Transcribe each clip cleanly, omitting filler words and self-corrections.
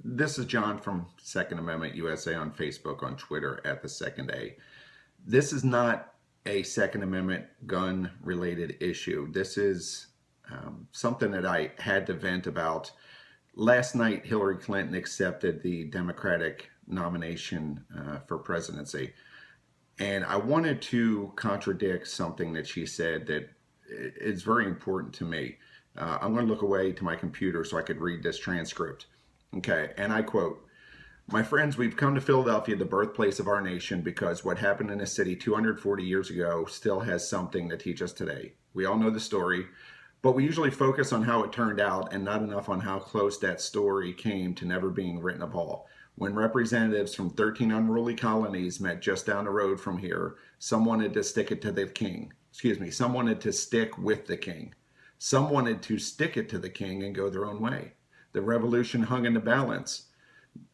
This is John from Second Amendment USA on Facebook, on Twitter at the Second A. This is not a Second Amendment gun related issue. This is something that I had to vent about. Last night, Hillary Clinton accepted the Democratic nomination for presidency. And I wanted to contradict something that she said that is very important to me. I'm going to look away to my computer so I could read this transcript. Okay, and I quote, "My friends, we've come to Philadelphia, the birthplace of our nation, because what happened in this city 240 years ago still has something to teach us today. We all know the story, but we usually focus on how it turned out and not enough on how close that story came to never being written of all. When representatives from 13 unruly colonies met just down the road from here, some wanted to stick it to the king. Some wanted to stick with the king. Some wanted to stick it to the king and go their own way. The revolution hung in the balance.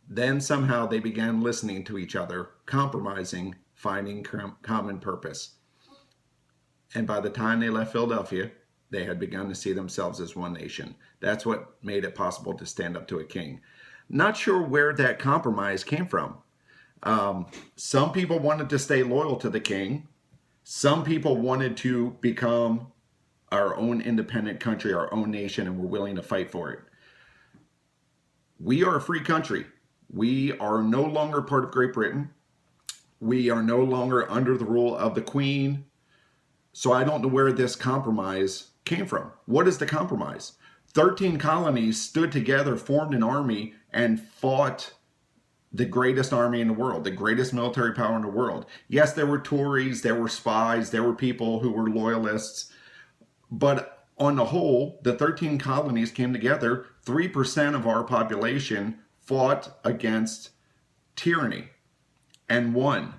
Then somehow they began listening to each other, compromising, finding common purpose. And by the time they left Philadelphia, they had begun to see themselves as one nation. That's what made it possible to stand up to a king." Not sure where that compromise came from. Some people wanted to stay loyal to the king. Some people wanted to become our own independent country, our own nation, and were willing to fight for it. We are a free country. We are no longer part of Great Britain. We are no longer under the rule of the Queen. So I don't know where this compromise came from. What is the compromise? 13 colonies stood together, formed an army, and fought the greatest army in the world, the greatest military power in the world. Yes, there were Tories, there were spies, there were people who were loyalists, but on the whole, the 13 colonies came together. 3% of our population fought against tyranny and won.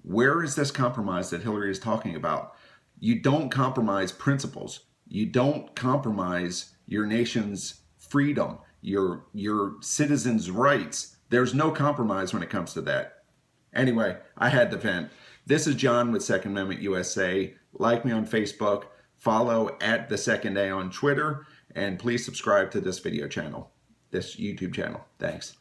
Where is this compromise that Hillary is talking about? You don't compromise principles. You don't compromise your nation's freedom, your citizens' rights. There's no compromise when it comes to that. Anyway, I had to vent. This is John with Second Amendment USA. Like me on Facebook. Follow at the Second A on Twitter, and please subscribe to this video channel, this YouTube channel. Thanks.